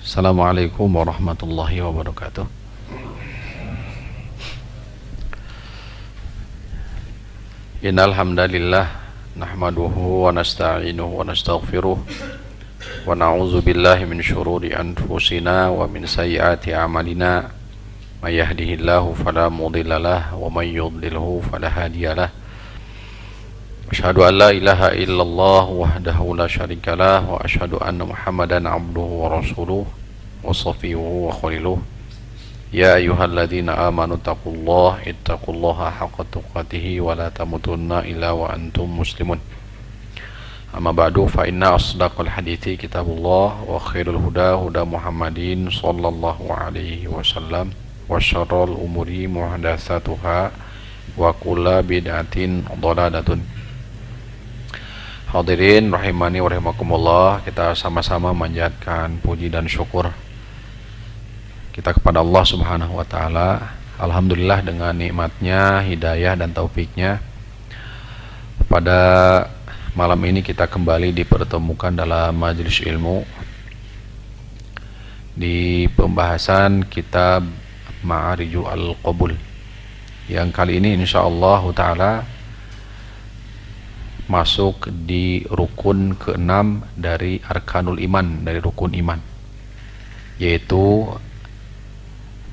Assalamualaikum warahmatullahi wabarakatuh. Innal hamdalillah nahmaduhu wa nasta'inuhu wa nastaghfiruh wa na'udzu billahi min syururi anfusina wa min sayyiati a'malina. May yahdihillahu fala mudhillalah wa may yudlilhu fala hadiyalah. Asyhadu an la ilaha illallah wahdahu la syarikalah wa asyhadu anna Muhammadan abduhu wa rasuluh wa safiyuhu wa khaliluh. Ya ayyuhalladzina amanu ittaqullaha haqqa tuqatih wa la tamutunna illa wa antum muslimun. Amma ba'du fa inna asdaqal hadithi kitabullah wa khairul huda huda Muhammadin sallallahu alaihi wasallam wa syarrul umuri muhdatsatuha wa kullu bid'atin dhalalatun. Hadirin rahimani wa rahimakumullah, kita sama-sama manjatkan puji dan syukur kita kepada Allah Subhanahu wa taala. Alhamdulillah dengan nikmatnya, hidayah dan taufiknya, pada malam ini kita kembali dipertemukan dalam majelis ilmu di pembahasan kitab Ma'ariju Al-Qabul, yang kali ini insyaallah taala masuk di rukun ke-6 dari arkanul iman, dari rukun iman, yaitu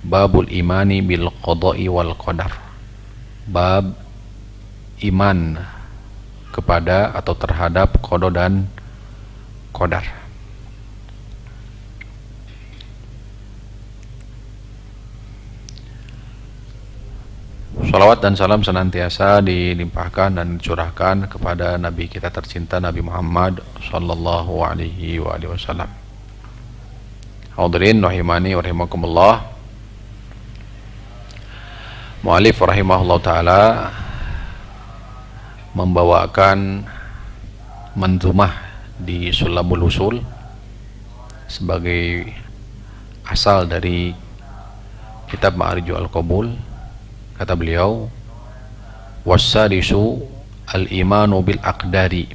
babul imani bil qada'i wal qadar. Bab iman kepada atau terhadap qada dan qadar. Salawat dan salam senantiasa dilimpahkan dan dicurahkan kepada Nabi kita tercinta, Nabi Muhammad sallallahu alaihi wasallam. Hadirin rahimani wa rahimakumullah, mu'alif rahimahullah ta'ala membawakan manzumah di Sulamul Usul sebagai asal dari kitab Ma'ariju Al-Qabul. Kata beliau, wassadisu al-imanu bil aqdari.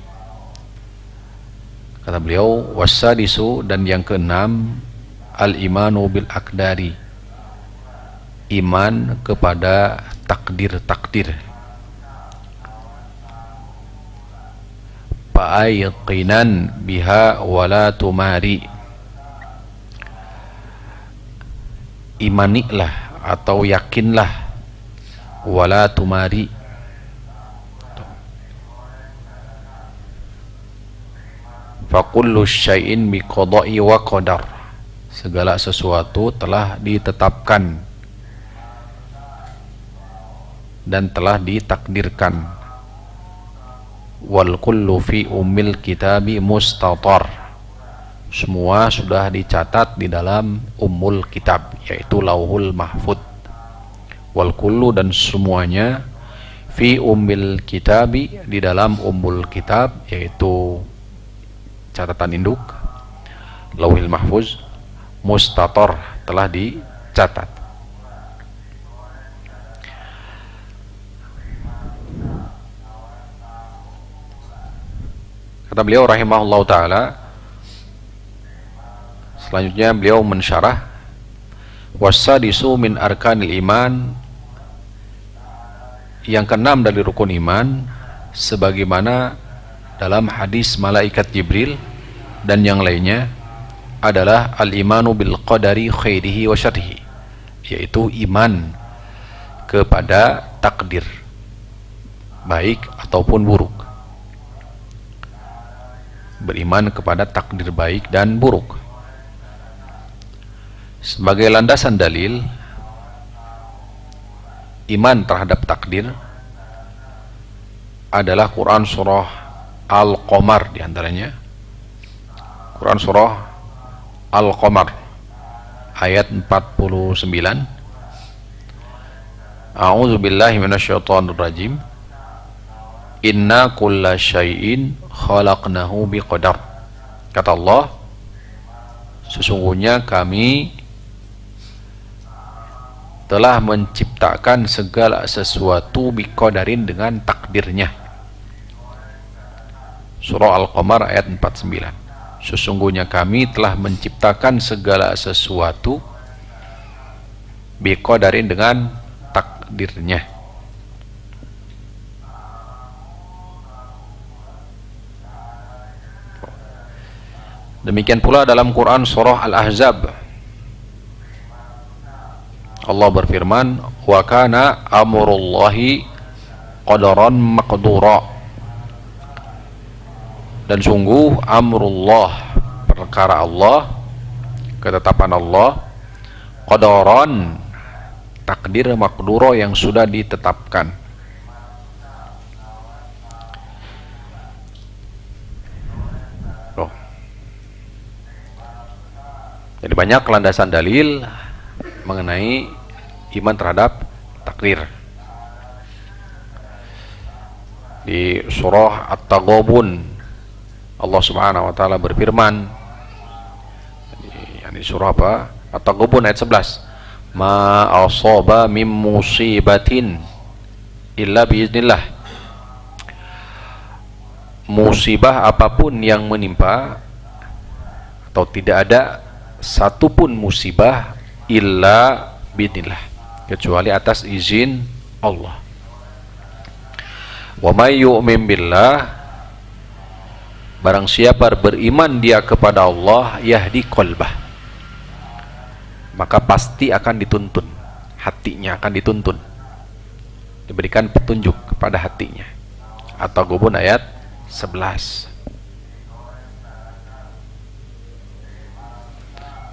Kata beliau, wassadisu, dan yang keenam, al-imanu bil aqdari, iman kepada takdir-takdir. Fa'ayqinan biha wala tumari. Imanilah atau yakinlah, wala tumari, fakullu syai'in biqada'i wa qadar. Segala sesuatu telah ditetapkan dan telah ditakdirkan. Wal kullu fi ummil kitabi mustatar. Semua sudah dicatat di dalam ummul kitab, yaitu lauhul mahfud. Wal kullu, dan semuanya, fi ummil kitabi, di dalam ummul kitab, yaitu catatan induk lauhil mahfuz, mustator, telah dicatat. Kata beliau rahimahullah ta'ala, selanjutnya beliau mensyarah, wassadisu min arkanil iman, yang keenam dari rukun iman, sebagaimana dalam hadis malaikat Jibril dan yang lainnya, adalah al-imanu bil qadari khairihi wa syarrihi, yaitu iman kepada takdir, baik ataupun buruk. Beriman kepada takdir baik dan buruk. Sebagai landasan dalil iman terhadap takdir adalah Quran surah Al-Qamar, diantaranya Quran surah Al-Qamar ayat 49. A'udzu billahi minasyaitonir rajim. Inna kulla syai'in khalaqnahu biqadar. Kata Allah, sesungguhnya kami telah menciptakan segala sesuatu biqadarin, dengan takdirnya. Surah Al-Qamar ayat 49. sesungguhnya kami telah menciptakan segala sesuatu biqadarin dengan takdirnya. Demikian pula dalam Quran surah Al-Ahzab Allah berfirman, wa kana amrullahi qadaran maqdura, dan sungguh amrullah, perkara Allah, ketetapan Allah, qadaran, takdir maqdura, yang sudah ditetapkan. Jadi banyak landasan dalil mengenai iman terhadap takdir. Di surah At-Taghabun Allah Subhanahu wa taala berfirman, di surah apa? At-Taghabun ayat 11. Ma asaba min musibatin illa biiznillah. Musibah apapun yang menimpa, atau tidak ada satupun musibah illa biiznillah, kecuali atas izin Allah. Wa may yu'min billah, barang siapa beriman dia kepada Allah, yahdi qalbah, maka pasti akan dituntun, hatinya akan dituntun, diberikan petunjuk kepada hatinya. At-Taghabun ayat 11.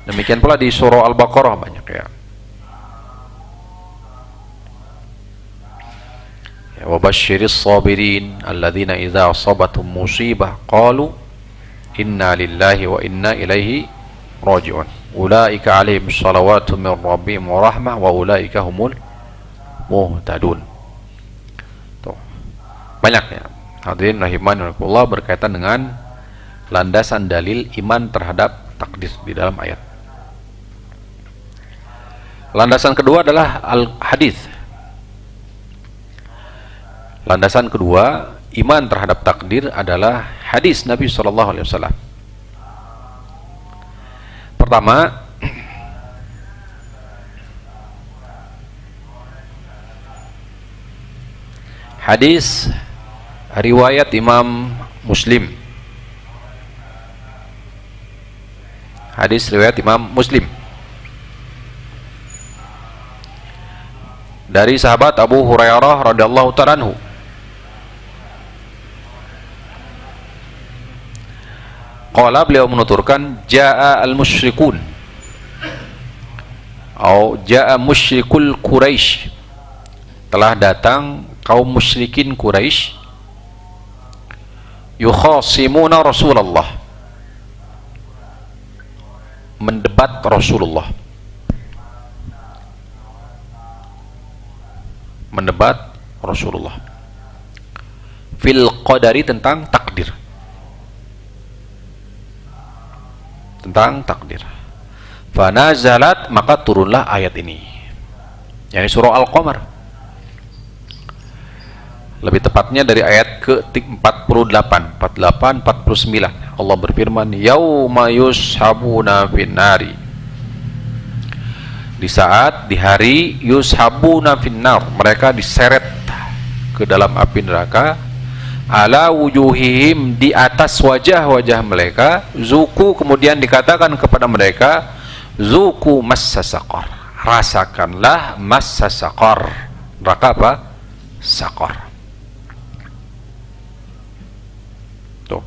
Demikian pula di surah Al-Baqarah banyak ya. Wa basyiris sabirin alladzina idza asabathum musibah qalu inna lillahi wa inna ilaihi raji'un. Ulaika 'alaihim shalawatu min rabbihim wa rahmah wa ulaika humul muhtadun. Tuh. Banyak ya. Hadirin rahimanillah, berkaitan dengan landasan dalil iman terhadap takdir di dalam ayat. Landasan kedua adalah al-hadis. Landasan kedua iman terhadap takdir adalah hadis Nabi SAW. Pertama, hadis riwayat Imam Muslim. Hadis riwayat Imam Muslim dari sahabat Abu Hurairah radhiyallahu ta'ala anhu. Qala, beliau menuturkan, jaa al-musyrikun atau jaa musyrikul Quraisy, telah datang kaum musyrikin Quraisy, yukhasimuna Rasulullah, mendebat Rasulullah, mendebat Rasulullah fil qadari, tentang takdir, tentang takdir. Fanazalat, maka turunlah ayat ini, yakni surah Al-Qamar, lebih tepatnya dari ayat ke-48, 48, 49. Allah berfirman, yauma yushabuna finnari, di saat, di hari, yushabuna finnar, mereka diseret ke dalam api neraka, ala wujuhihim, di atas wajah-wajah mereka, zuku, kemudian dikatakan kepada mereka, zuku massa saqar, rasakanlah massa saqar, neraka apa? Saqar. Tuh.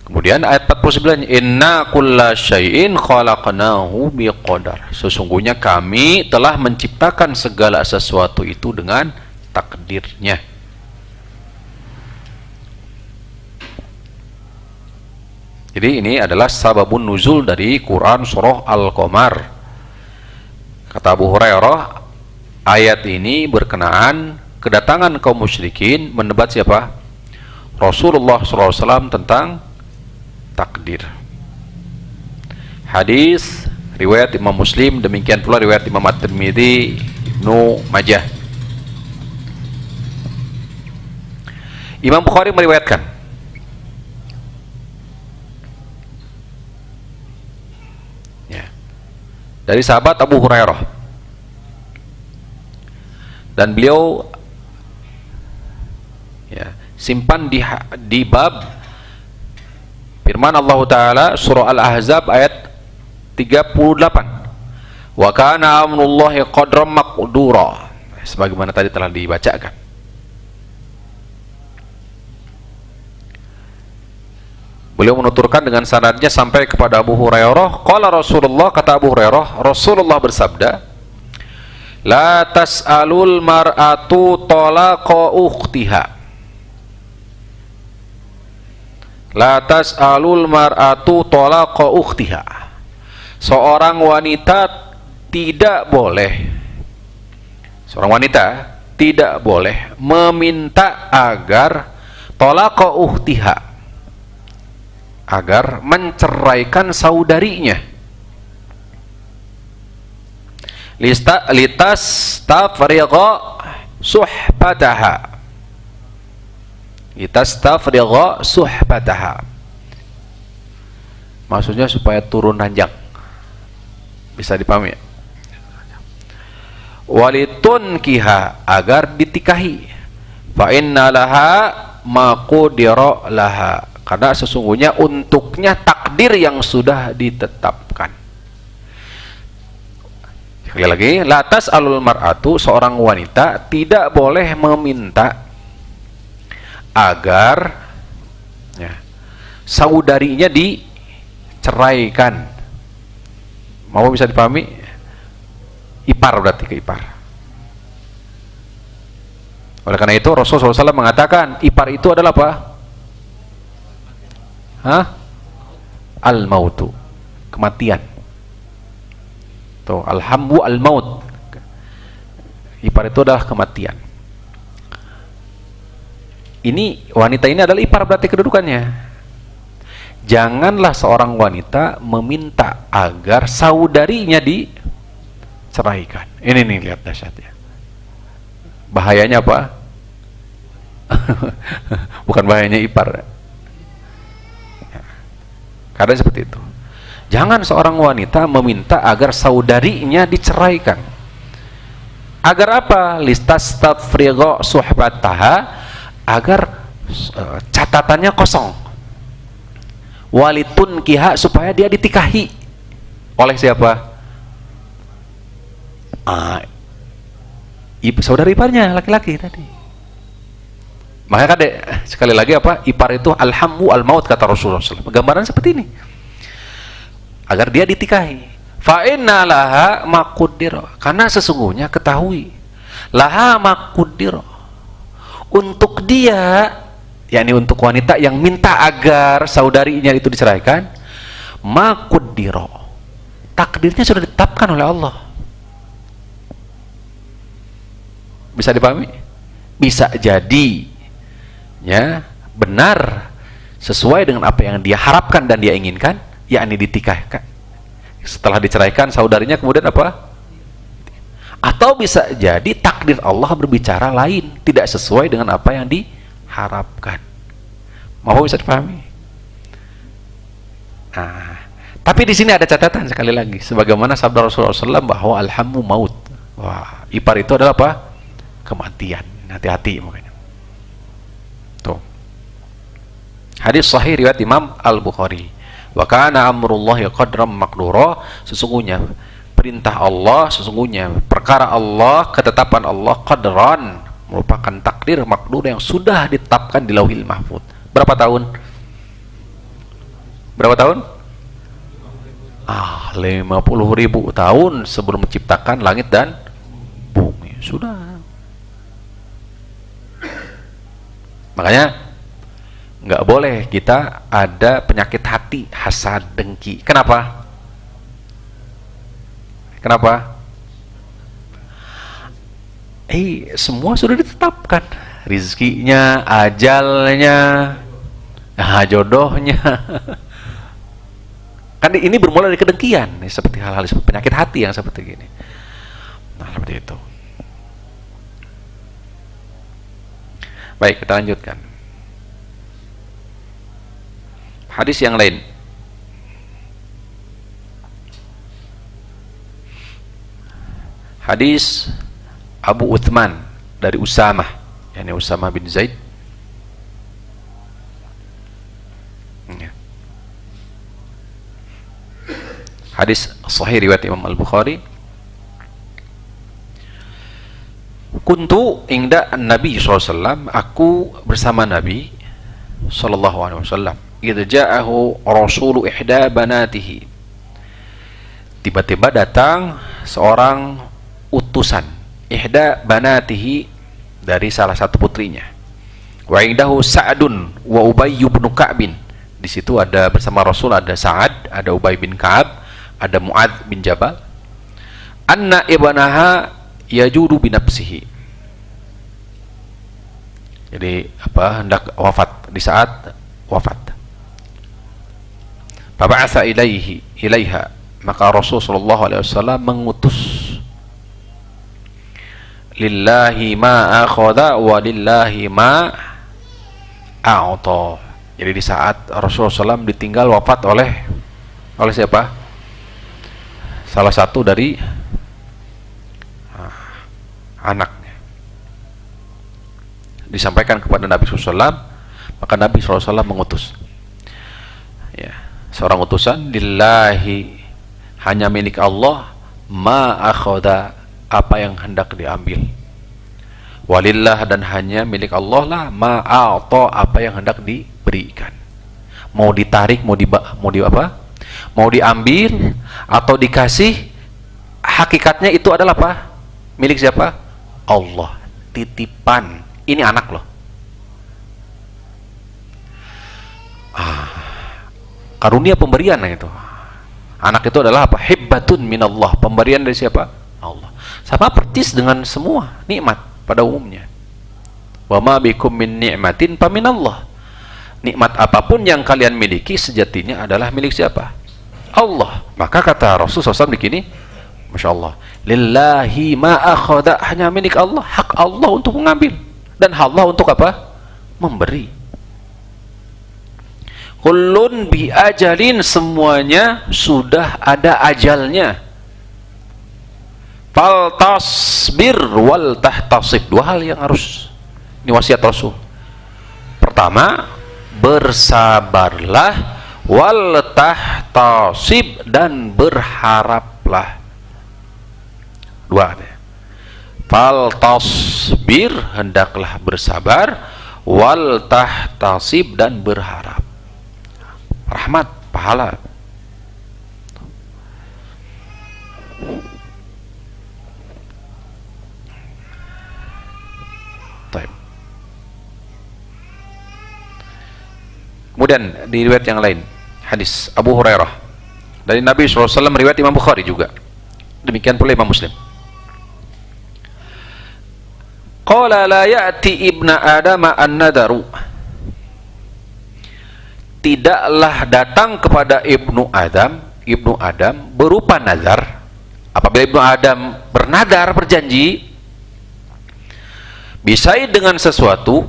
Kemudian ayat 49, inna kulla syai'in khalaqnahu biqadar, sesungguhnya kami telah menciptakan segala sesuatu itu dengan takdirnya. Jadi ini adalah sababun nuzul dari Quran surah Al-Qamar. Kata Abu Hurairah, ayat ini berkenaan kedatangan kaum musyrikin mendebat siapa? Rasulullah SAW tentang takdir. Hadis riwayat Imam Muslim, demikian pula riwayat Imam At-Tirmidzi, Ibnu Majah. Imam Bukhari meriwayatkan dari sahabat Abu Hurairah, dan beliau ya, simpan di bab firman Allah Ta'ala surah Al-Ahzab ayat 38, wa kana amrullahi qadram maqdura, sebagaimana tadi telah dibacakan. Beliau menuturkan dengan sanadnya sampai kepada Abu Hurairah, qala Rasulullah, kata Abu Hurairah, Rasulullah bersabda, la tas'alul mar'atu talaqa ukhtiha, la tas'alul mar'atu talaqa ukhtiha, seorang wanita tidak boleh meminta agar talaqa ukhtiha, agar menceraikan saudarinya, litas tafriqa suhbataha, maksudnya supaya turun ranjang, bisa dipahami ya? Walitun kiha, agar ditikahi, fa inna laha maqudira laha, karena sesungguhnya untuknya takdir yang sudah ditetapkan. Sekali lagi, latas alul mar'atu, seorang wanita tidak boleh meminta agar ya, saudarinya diceraikan. Mau bisa dipahami? Ipar, berarti ke ipar. Oleh karena itu Rasulullah SAW mengatakan ipar itu adalah apa? Al-mautu, kematian. Tuh, alhambu al-maut. Ipar itu adalah kematian. Ini wanita ini adalah ipar, berarti kedudukannya. Janganlah seorang wanita meminta agar saudarinya diceraikan. Ini nih, lihat dahsyatnya. Bahayanya apa? Bukan bahayanya ipar. Karena seperti itu. Jangan seorang wanita meminta agar saudarinya diceraikan. Agar apa? Listastafrigha suhbataha, agar catatannya kosong. Walitun kiha, supaya dia ditikahi. Oleh siapa? Saudara iparnya, laki-laki tadi. Makanya kan sekali lagi apa? Ipar itu alhammu al-maut, kata Rasulullah SAW. Gambaran seperti ini. Agar dia ditikahi. Fa inna laha maqudira, karena sesungguhnya ketahui, laha maqudira, untuk dia, yakni untuk wanita yang minta agar saudarinya itu diceraikan, maqudira, takdirnya sudah ditetapkan oleh Allah. Bisa dipahami? Bisa jadi ya benar sesuai dengan apa yang dia harapkan dan dia inginkan, yakni ditikahkan. Setelah diceraikan saudarinya kemudian apa? Atau bisa jadi takdir Allah berbicara lain, tidak sesuai dengan apa yang diharapkan. Mau bisa dipahami? Nah, tapi di sini ada catatan sekali lagi, sebagaimana sabda Rasulullah SAW bahwa alhammu maut. Wah, ipar itu adalah apa? Kematian. Hati-hati makanya. Tuh. Hadis sahih riwayat Imam Al-Bukhari. Wa kana amrullahi qadram maqdura, sesungguhnya perintah Allah, sesungguhnya perkara Allah, ketetapan Allah, qadran, merupakan takdir makdur yang sudah ditetapkan di Lauhil Mahfuz. Berapa tahun? Berapa tahun? 50.000 tahun sebelum menciptakan langit dan bumi. Sudah. Makanya nggak boleh kita ada penyakit hati, hasad, dengki. Kenapa? Kenapa? Semua sudah ditetapkan, rizkinya, ajalnya, jodohnya. Kan ini bermula dari kedengkian, seperti hal-hal seperti penyakit hati yang seperti gini. Nah, seperti itu. Baik, kita lanjutkan. Hadis yang lain. Hadis Abu Uthman dari Usamah, yakni Usamah bin Zaid. Hadis sahih riwayat Imam Al-Bukhari. Kuntu inda Nabi SAW, aku bersama Nabi SAW. Idza ja'ahu rasulu ihda banatihi, tiba-tiba datang seorang utusan, ihda banatihi, dari salah satu putrinya. Wa indahu Sa'dun wa Ubay bin Ka'b. Di situ ada bersama Rasul ada Sa'ad, ada Ubay bin Ka'ab, ada Mu'adz bin Jabal. Anna ibnaha yajudu binafsihi, jadi hendak wafat, di saat wafat. Faba'atsa ilaiha, maka Rasulullah SAW mengutus. Lillahi ma akhadha wa lillahi ma a'ta. Jadi di saat Rasulullah SAW ditinggal wafat oleh siapa? Salah satu dari anaknya. Disampaikan kepada Nabi SAW, maka Nabi SAW mengutus. Ya, seorang utusan. Lillahi, hanya milik Allah, ma akhadha, apa yang hendak diambil. Walillah, dan hanya milik Allah lah, ma a'ta, apa yang hendak diberikan. Mau ditarik, mau diambil atau dikasih, hakikatnya itu adalah apa? Milik siapa? Allah. Titipan. Ini anak loh. Karunia pemberian itu. Anak itu adalah apa? Hibbatun minallah, pemberian dari siapa? Allah. Sama persis dengan semua nikmat pada umumnya. Wa ma bikum min ni'matin fa minallah. Nikmat apapun yang kalian miliki sejatinya adalah milik siapa? Allah. Maka kata Rasulullah SAW begini, Masya Allah, lillahi ma akhadha, hanya milik Allah, hak Allah untuk mengambil, dan Allah untuk apa? Memberi. Kullun bi ajalin, semuanya sudah ada ajalnya. Fal tasbir wal tahtasib, dua hal yang harus, ini wasiat Rasul. Pertama, bersabarlah, wal tahtasib, dan berharaplah. Dua. Fal tasbir, hendaklah bersabar, wal tahtasib, dan berharap rahmat, pahala. Baik. Kemudian di riwayat yang lain, hadis Abu Hurairah dari Nabi SAW, riwayat Imam Bukhari juga, demikian pula Imam Muslim. Qala la ya'ti ibna adama an-nadaru, tidaklah datang kepada ibnu Adam berupa nazar. Apabila ibnu Adam bernadar, berjanji, bisai dengan sesuatu,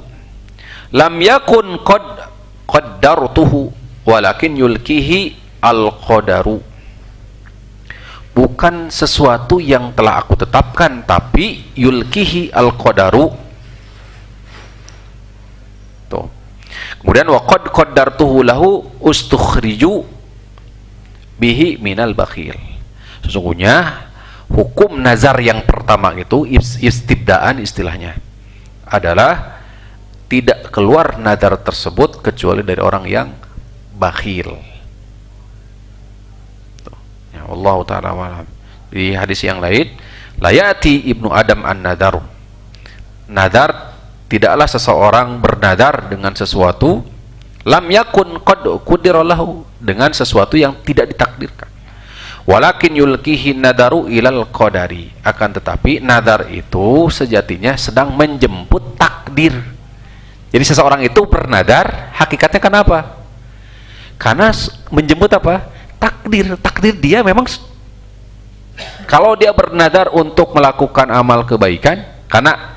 lam yakun qaddartuhu walakin yulkihi al-qadaru, bukan sesuatu yang telah aku tetapkan, tapi yulkihi al-qadaru. Tuh. Kemudian wa qad qaddartuhu lahu ustukhriju bihi minal bakhil. Sesungguhnya hukum nazar yang pertama itu, istibdaan istilahnya, adalah tidak keluar nazar tersebut kecuali dari orang yang bakhil. Ya, Allah ta'ala alam. Di hadis yang lain, la ya'ti ibnu Adam an-nadaru, nazar, tidaklah seseorang bernadar dengan sesuatu, lam yakun qad qudira lahu, dengan sesuatu yang tidak ditakdirkan. Walakin yulkihi nadaru ilal qadari, akan tetapi nadar itu sejatinya sedang menjemput takdir. Jadi seseorang itu bernadar, hakikatnya kenapa? Karena menjemput apa? Takdir. Takdir dia memang, kalau dia bernadar untuk melakukan amal kebaikan, karena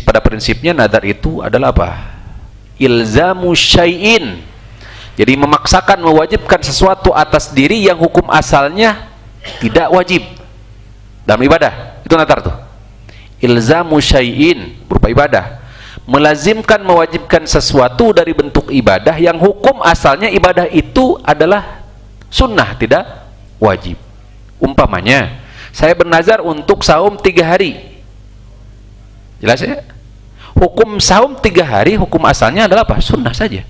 pada prinsipnya nadar itu adalah apa? Ilzamu syai'in. Jadi memaksakan, mewajibkan sesuatu atas diri yang hukum asalnya tidak wajib. dalam ibadah. Itu nadar tuh. Ilzamu syai'in berupa ibadah. Melazimkan, mewajibkan sesuatu dari bentuk ibadah yang hukum asalnya ibadah itu adalah sunnah, tidak wajib. Umpamanya, saya bernazar untuk saum 3 hari. Jelas ya? Hukum saum 3 hari, hukum asalnya adalah apa? Sunnah saja.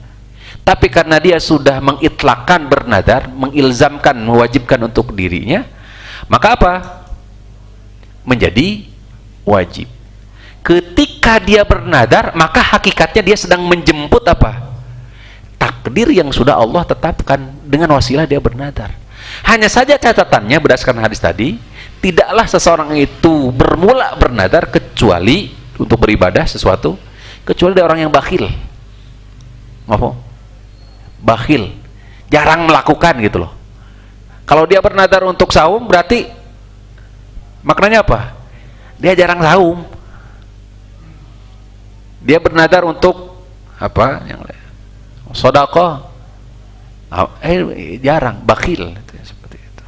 Tapi karena dia sudah mengitlakkan bernazar, mengilzamkan, mewajibkan untuk dirinya, maka apa? Menjadi wajib. Ketika dia bernazar, maka hakikatnya dia sedang menjemput apa? Takdir yang sudah Allah tetapkan, dengan wasilah dia bernazar. Hanya saja catatannya berdasarkan hadis tadi, tidaklah seseorang itu bermula bernazar kecuali untuk beribadah sesuatu, kecuali dia orang yang bakhil. Maaf, bakhil, jarang melakukan gitu loh. Kalau dia bernazar untuk saum, berarti maknanya apa? Dia jarang saum. Dia bernazar untuk apa? Yang sedekah, jarang, bakhil seperti itu.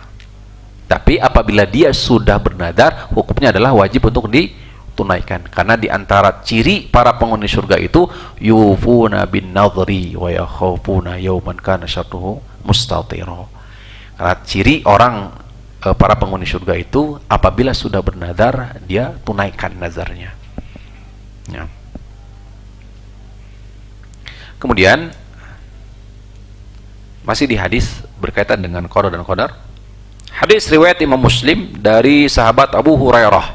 Tapi apabila dia sudah bernazar, hukumnya adalah wajib untuk ditunaikan. Karena di antara ciri para penghuni surga itu yufuna bin nadhri wa yakhafuna yawman kana syarruhu mustatira. Karena ciri orang para penghuni surga itu apabila sudah bernazar, dia tunaikan nazarnya. Ya. Kemudian masih di hadis berkaitan dengan qada dan qadar. Hadis riwayat Imam Muslim dari sahabat Abu Hurairah.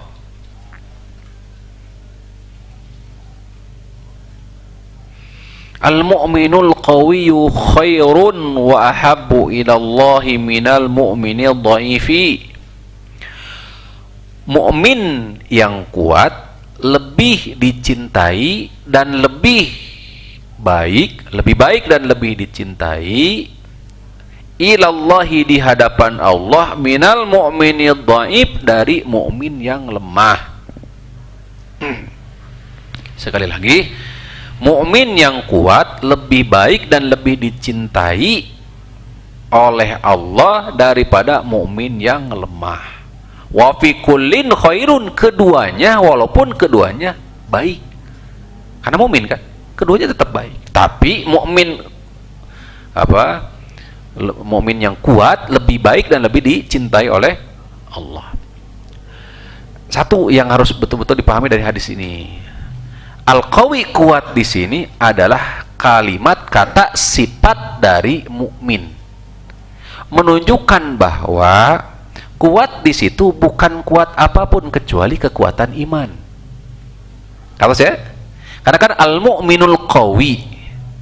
Al-mu'minul qawiyyu khairun wa ahabbu ila Allah minal mu'minil dhaifi. Mukmin yang kuat lebih dicintai dan lebih baik dan lebih dicintai ilallahi di hadapan Allah minal mu'minid dhaif dari mukmin yang lemah. Sekali lagi, mukmin yang kuat lebih baik dan lebih dicintai oleh Allah daripada mukmin yang lemah. Wa fi kullin khairun, keduanya walaupun keduanya baik. Karena mukmin kan, keduanya tetap baik. Tapi mukmin apa? Mukmin yang kuat lebih baik dan lebih dicintai oleh Allah. Satu yang harus betul-betul dipahami dari hadis ini. Al-qawi, kuat di sini adalah kalimat kata sifat dari mukmin. Menunjukkan bahwa kuat di situ bukan kuat apapun kecuali kekuatan iman. Kalau saya, karena kan al-mu'minul qawi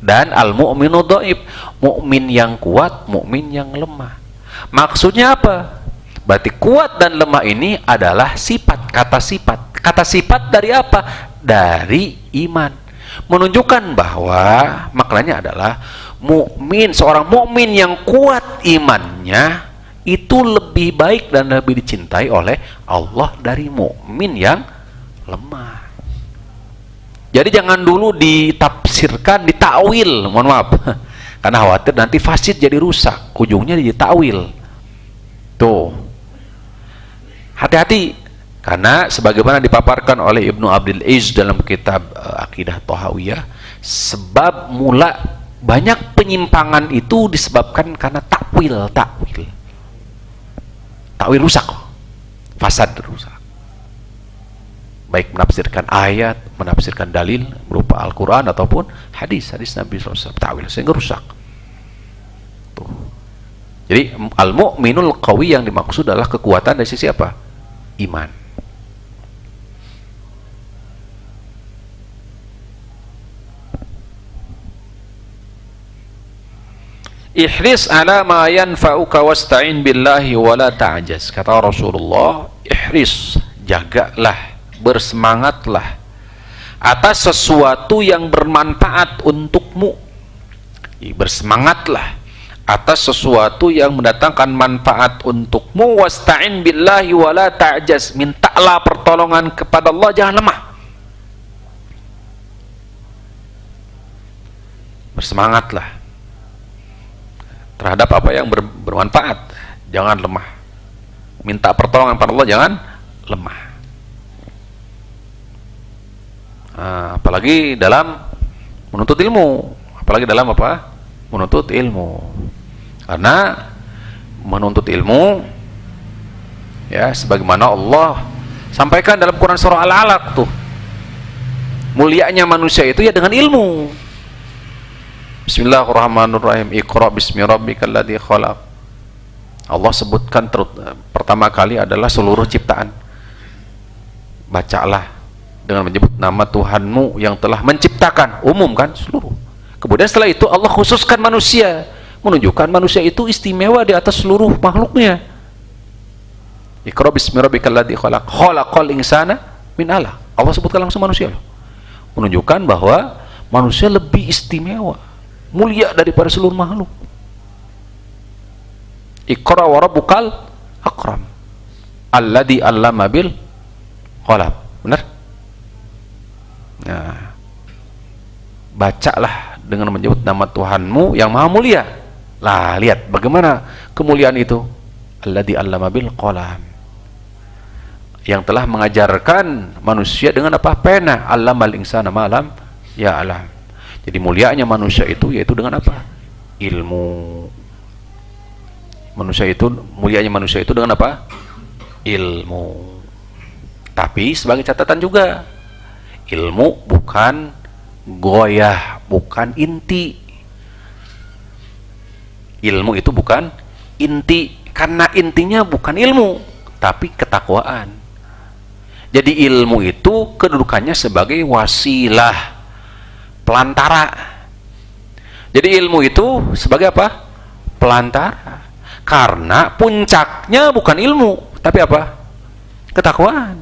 dan al-mu'minul dhaif, mukmin yang kuat, mukmin yang lemah. Maksudnya apa? Berarti kuat dan lemah ini adalah sifat, kata sifat. Kata sifat dari apa? Dari iman. Menunjukkan bahwa maknanya adalah mukmin, seorang mukmin yang kuat imannya itu lebih baik dan lebih dicintai oleh Allah dari mukmin yang lemah. Jadi jangan dulu ditafsirkan, ditakwil, mohon maaf, karena khawatir nanti fasid jadi rusak, ujungnya jadi takwil. Tuh, hati-hati, karena sebagaimana dipaparkan oleh Ibnu Abdul Aziz dalam kitab Aqidah Thahawiyah, sebab mula banyak penyimpangan itu disebabkan karena takwil rusak, fasad rusak. Baik menafsirkan ayat, menafsirkan dalil berupa Al-Quran ataupun hadis Nabi SAW, ta'wil sehingga rusak. Tuh. Jadi al-mu'minul qawi yang dimaksud adalah kekuatan dari sisi apa? Iman. Ihris ala ma yanfa'uka wasta'in billahi wa la ta'jaz. Kata Rasulullah, ihris, jagalah, bersemangatlah atas sesuatu yang bermanfaat untukmu. Bersemangatlah atas sesuatu yang mendatangkan manfaat untukmu. Wasta'in billahi wa la ta'jaz, mintalah pertolongan kepada Allah, jangan lemah. Bersemangatlah terhadap apa yang bermanfaat, jangan lemah. Minta pertolongan pada Allah, jangan lemah. Apalagi dalam menuntut ilmu, apalagi dalam apa? Menuntut ilmu. Karena menuntut ilmu, ya, sebagaimana Allah sampaikan dalam Quran surah Al-Alaq tuh, mulianya manusia itu ya dengan ilmu. Bismillahirrahmanirrahim. Iqra bismi rabbikal ladzi khalaq. Allah sebutkan pertama kali adalah seluruh ciptaan. Bacalah dengan menyebut nama Tuhanmu yang telah menciptakan. Umum kan, seluruh. Kemudian setelah itu Allah khususkan manusia, menunjukkan manusia itu istimewa di atas seluruh makhluknya. Iqra bismi rabbikal ladzi khalaq. Khalaqal insana min 'alaq. Allah sebutkan langsung manusia loh. Menunjukkan bahwa manusia lebih istimewa, mulia daripada seluruh makhluk. Iqra wa rabbukal akram alladzi 'allama bil qalam. Benar? Nah, bacalah dengan menyebut nama Tuhanmu yang maha mulia. Lah, lihat bagaimana kemuliaan itu. Alladzi 'allama bil qalam, yang telah mengajarkan manusia dengan apa? Pena. Allamal insana ma lam ya'lam. Jadi mulianya manusia itu yaitu dengan apa? Ilmu. Mulianya manusia itu dengan apa? Ilmu. Tapi sebagai catatan juga, ilmu bukan goyah, bukan inti. Ilmu itu bukan inti, karena intinya bukan ilmu, tapi ketakwaan. Jadi ilmu itu kedudukannya sebagai wasilah, pelantara. Jadi ilmu itu sebagai apa? Pelantara. Karena puncaknya bukan ilmu, tapi apa? Ketakwaan.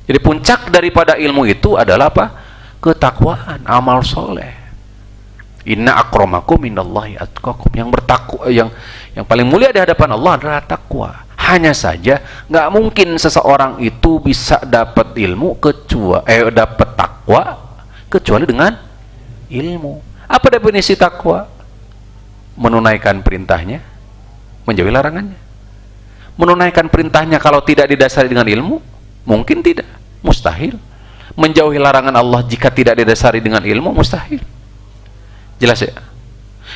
Jadi puncak daripada ilmu itu adalah apa? Ketakwaan, amal soleh. Inna akramakum minallahi atqakum. Yang bertakwa, yang paling mulia di hadapan Allah adalah takwa. Hanya saja nggak mungkin seseorang itu bisa dapat ilmu dapat takwa kecuali dengan ilmu. Apa definisi takwa? Menunaikan perintahnya, menjauhi larangannya. Menunaikan perintahnya kalau tidak didasari dengan ilmu, mungkin tidak, mustahil. Menjauhi larangan Allah jika tidak didasari dengan ilmu, mustahil. Jelas ya?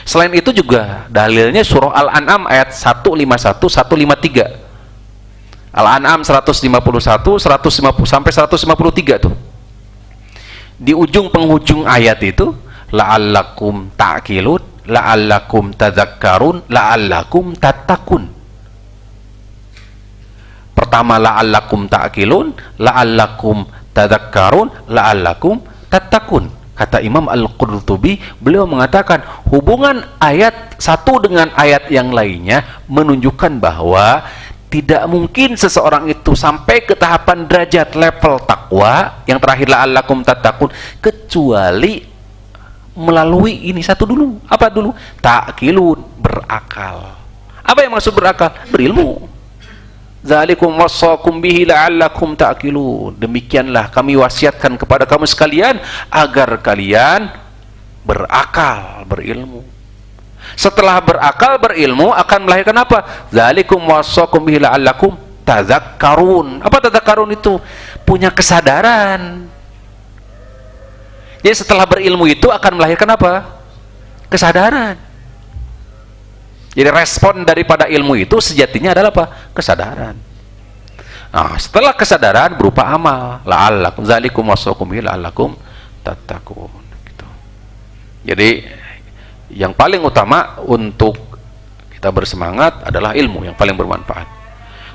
Selain itu juga dalilnya surah Al-An'am ayat 151 153. Al-An'am 151 sampai 153 tuh. Di ujung penghujung ayat itu, la'allakum ta'qilun, la'allakum tadzakkarun, la'allakum tattaqun. Pertama la'allakum ta'qilun, la'allakum tadzakkarun, la'allakum tattaqun. Kata Imam Al-Qurtubi, beliau mengatakan hubungan ayat satu dengan ayat yang lainnya menunjukkan bahwa tidak mungkin seseorang itu sampai ke tahapan derajat level takwa yang terakhir la'allakum tattaqun kecuali melalui ini satu dulu. Apa dulu? Ta'qilun, berakal. Apa yang maksud berakal? Berilmu. Zalikum wassakum bihi la'allakum ta'qilun. Demikianlah kami wasiatkan kepada kamu sekalian agar kalian berakal, berilmu. Setelah berakal, berilmu akan melahirkan apa? Zalikum wassakum bihi la'allakum tadzakkarun. Apa tadzakkarun itu? Punya kesadaran. Jadi setelah berilmu itu akan melahirkan apa? Kesadaran. Jadi respon daripada ilmu itu sejatinya adalah apa? Kesadaran. Nah, setelah kesadaran berupa amal. La'allakum zalikum wassakum bihi la'allakum tattaqun. Gitu. Jadi yang paling utama untuk kita bersemangat adalah ilmu yang paling bermanfaat.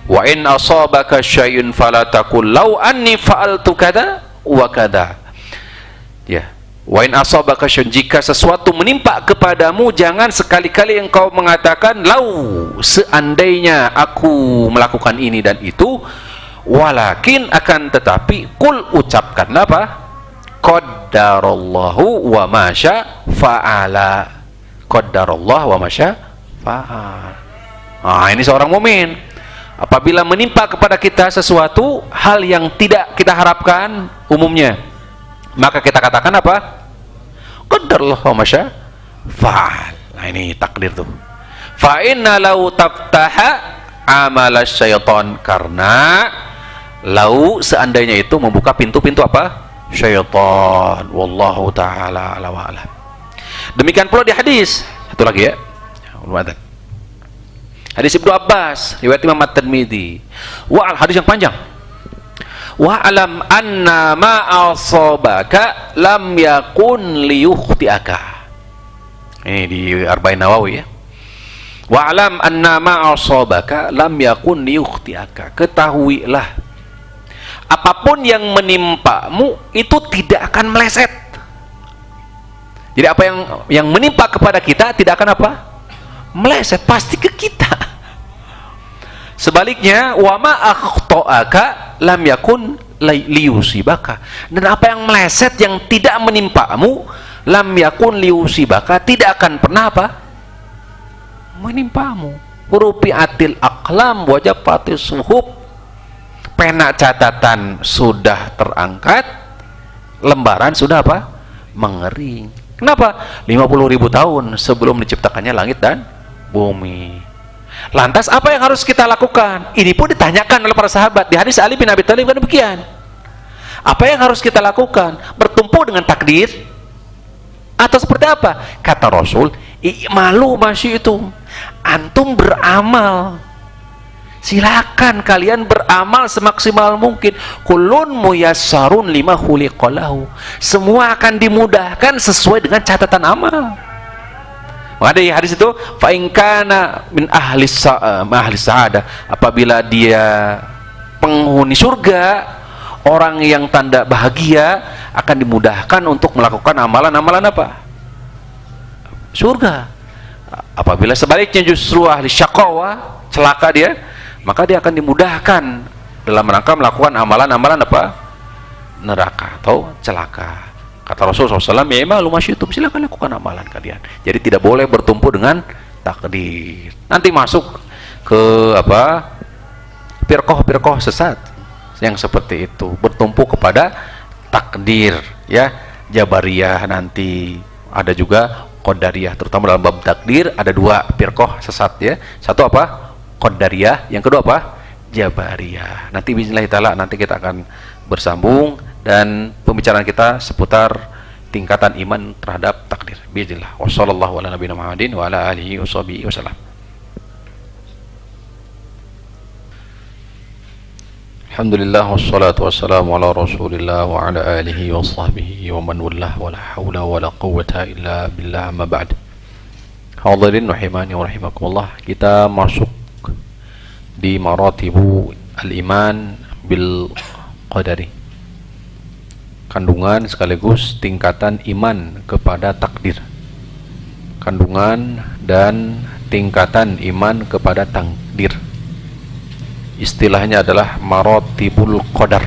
Wa in asabaka syai'un fala taqul law anni fa'altu kada wa kada. Ya. Wa in asabaka syai'un, jika sesuatu menimpa kepadamu jangan sekali-kali engkau mengatakan lau, seandainya aku melakukan ini dan itu, walakin, akan tetapi, kul, ucapkan apa? Qaddarallahu wa ma syaa fa'ala. Qaddarallahu wa ma syaa fa'ala. Nah, ini seorang mukmin. Apabila menimpa kepada kita sesuatu hal yang tidak kita harapkan umumnya, maka kita katakan apa? Qaddarallahu wa ma syaa fa'al. Nah, ini takdir tuh. Fa inna law taftaha amalas syaitan, karena lau seandainya itu membuka pintu-pintu apa? Syaitan. Wallahu taala ala wa ala. Demikian pula di hadis satu lagi ya. Hadis Ibnu Abbas riwayat Imam At-Tirmidzi. Hadis yang panjang. Wa alam anna ma asabaka lam yakun liyukhtiaka. Ini di Arba'in Nawawi ya. Wa alam anna ma asabaka lam yakun liyukhtiaka. Ketahuilah, apapun yang menimpamu itu tidak akan meleset. Jadi apa yang menimpa kepada kita tidak akan apa? Meleset, pasti ke kita. Sebaliknya, wa ma akhta'aka lam yakun liyusibaka. Dan apa yang meleset, yang tidak menimpamu, lam yakun liyusibaka, tidak akan pernah apa? Menimpamu. Rufi'atil aqlam wa jaffatis suhuf. Pena catatan sudah terangkat, lembaran sudah apa? Mengering. Kenapa? 50.000 tahun sebelum diciptakannya langit dan bumi. Lantas apa yang harus kita lakukan? Ini pun ditanyakan oleh para sahabat. Di hadis Ali bin Abi Thalib kan demikian. Apa yang harus kita lakukan? Bertumpu dengan takdir? Atau seperti apa? Kata Rasul, i'malu masyi'tum. Antum beramal. Silakan kalian beramal semaksimal mungkin. Kullun muyassarun lima khuliqalahu. Semua akan dimudahkan sesuai dengan catatan amal. Maka di hadis itu, fa in kana min ahli sa'adah, apabila dia penghuni surga, orang yang tanda bahagia, akan dimudahkan untuk melakukan amalan-amalan apa? Surga. Apabila sebaliknya justru ahli syaqawa, celaka dia, maka dia akan dimudahkan dalam rangka melakukan amalan-amalan apa? Neraka atau celaka. Kata Rasulullah SAW, ya malu masyitum, silakan lakukan amalan kalian. Jadi tidak boleh bertumpu dengan takdir. Nanti masuk ke apa? Firqah-firqah sesat yang seperti itu, bertumpu kepada takdir, ya. Jabariyah, nanti ada juga Qadariyah, terutama dalam bab takdir ada dua firqah sesat ya. Satu apa? Qadariyah, yang kedua apa? Jabariyah. Nanti bismillah taala nanti kita akan bersambung dan pembicaraan kita seputar tingkatan iman terhadap takdir. Bismillah. Wassallallahu ala nabiyina Muhammadin wa ala alihi washabihi wasallam. Alhamdulillah wassalatu wassalamu ala Rasulillah wa ala alihi wa sahbihi wa man wallah wa la hawla wa la quwwata illa billah, amma ba'd. Hadirin rahimani wa rahimakumullah, kita masuk di maratibu al-iman bil qadari, kandungan sekaligus tingkatan iman kepada takdir. Kandungan dan tingkatan iman kepada takdir, istilahnya adalah maratibul qadar.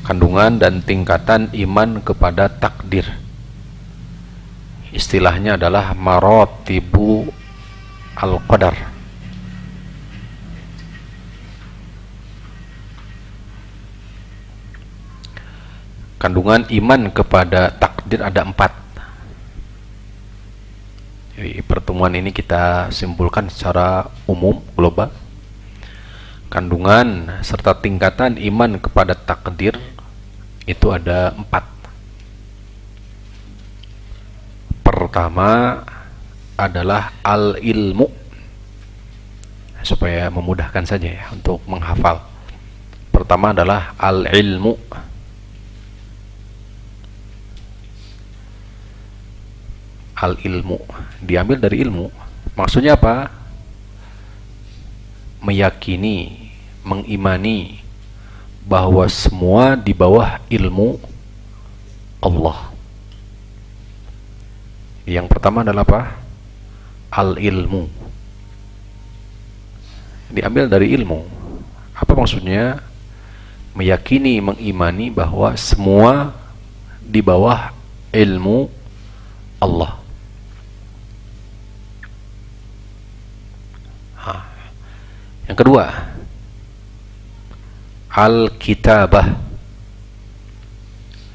Kandungan dan tingkatan iman kepada takdir, istilahnya adalah maratibu al-qadar. Kandungan iman kepada takdir ada 4. Jadi pertemuan ini kita simpulkan secara umum, global. Kandungan serta tingkatan iman kepada takdir itu ada 4. Pertama adalah al-ilmu, supaya memudahkan saja ya untuk menghafal. Pertama adalah al-ilmu. Al-ilmu diambil dari ilmu. Maksudnya apa? Meyakini, mengimani bahwa semua di bawah ilmu Allah. Yang pertama adalah apa? Al-ilmu. Diambil dari ilmu. Apa maksudnya? Meyakini, mengimani bahwa semua di bawah ilmu Allah. Yang kedua, al-kitabah.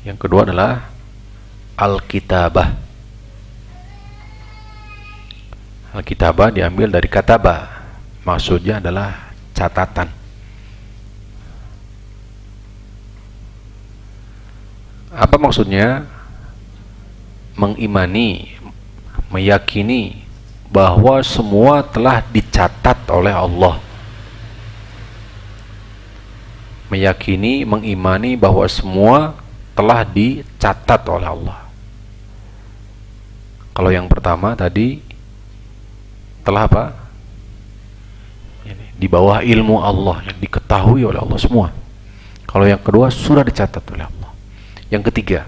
Yang kedua adalah al-kitabah. Al-kitabah diambil dari kataba, maksudnya adalah catatan. Apa maksudnya? Mengimani, meyakini bahwa semua telah dicatat oleh Allah. Meyakini, mengimani bahwa semua telah dicatat oleh Allah. Kalau yang pertama tadi telah apa? Di bawah ilmu Allah, yang diketahui oleh Allah semua. Kalau yang kedua sudah dicatat oleh Allah. Yang ketiga,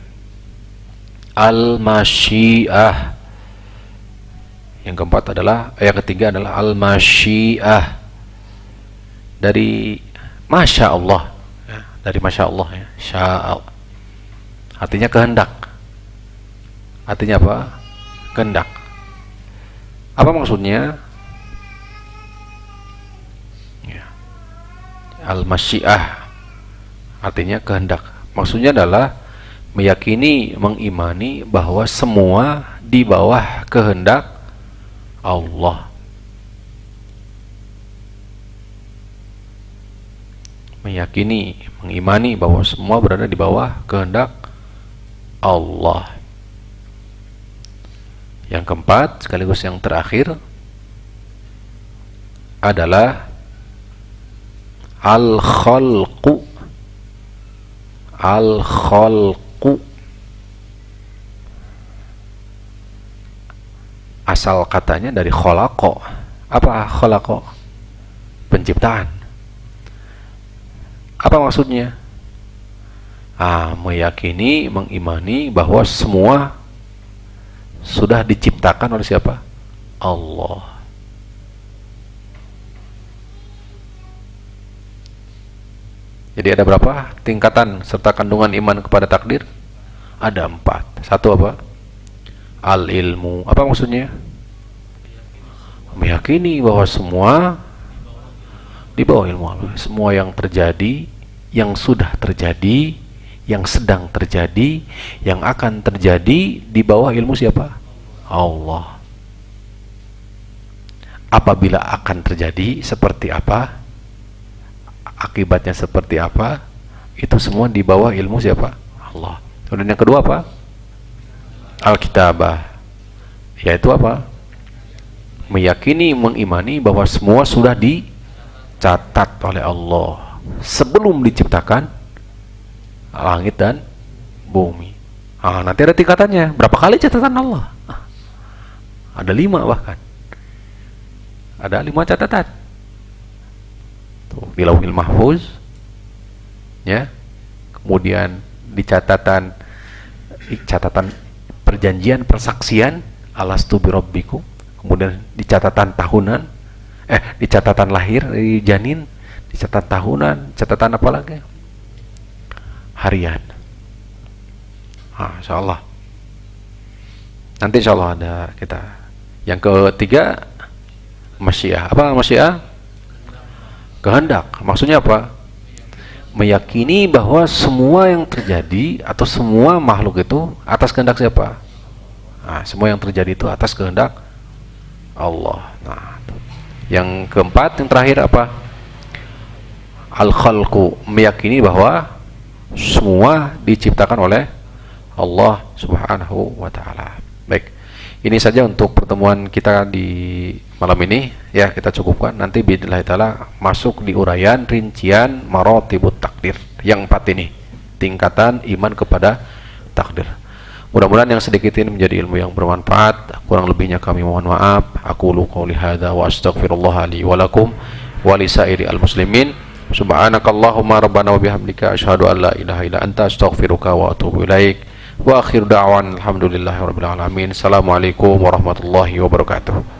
al-masyiah. Yang keempat adalah, yang ketiga adalah al-masyiah, dari masya Allah, ya, dari masya Allah, ya, sya'a, artinya kehendak. Artinya apa? Kehendak. Apa maksudnya? Ya. Al-masyiah artinya kehendak. Maksudnya adalah meyakini, mengimani bahwa semua di bawah kehendak Allah. Meyakini, mengimani bahwa semua berada di bawah kehendak Allah. Yang keempat, sekaligus yang terakhir, adalah al-khalqu. Al-khalqu, asal katanya dari kholaqo. Apa kholaqo? Penciptaan. Apa maksudnya? Meyakini, mengimani bahwa semua sudah diciptakan oleh siapa? Allah. Jadi ada berapa tingkatan serta kandungan iman kepada takdir? Ada 4. Satu apa? Al-ilmu. Apa maksudnya? Meyakini bahwa semua di bawah ilmu Allah. Semua yang terjadi, yang sudah terjadi, yang sedang terjadi, yang akan terjadi di bawah ilmu siapa? Allah. Apabila akan terjadi, seperti apa? Akibatnya seperti apa? Itu semua di bawah ilmu siapa? Allah. Kemudian yang kedua apa? Al-kitabah, yaitu apa? Meyakini, mengimani bahwa semua sudah dicatat oleh Allah sebelum diciptakan langit dan bumi. Nanti ada tingkatannya. Berapa kali catatan Allah? Ada 5 bahkan. Ada 5 catatan. Tuh, di Lauhil Mahfuz, ya. Kemudian di catatan perjanjian, persaksian, alastu birabbikum. Kemudian di catatan tahunan, di catatan lahir di janin, di catatan tahunan, catatan apa lagi? Harian. Insyaallah. Nanti insyaallah ada kita. Yang ketiga, masyiah. Apa masyiah? Kehendak. Maksudnya apa? Meyakini bahwa semua yang terjadi atau semua makhluk itu atas kehendak siapa? Semua yang terjadi itu atas kehendak Allah. Yang keempat, yang terakhir apa? Al-khalqu, meyakini bahwa semua diciptakan oleh Allah Subhanahu wa ta'ala. Baik, ini saja untuk pertemuan kita di malam ini, ya. Kita cukupkan. Nanti biidznillah taala masuk di uraian rincian maratibut takdir yang 4 ini, tingkatan iman kepada takdir. Mudah-mudahan yang sedikit ini menjadi ilmu yang bermanfaat. Kurang lebihnya kami mohon maaf. Aqulu qouli hadza wa astaghfirullah li wa lakum wa li sairi al-muslimin. Subhanakallahumma rabbana wa bihamdika asyhadu an la ilaha illa anta astaghfiruka wa atubu ilaik. Wa akhiru da'wan alhamdulillahi rabbil alamin. Assalamualaikum warahmatullahi wabarakatuh.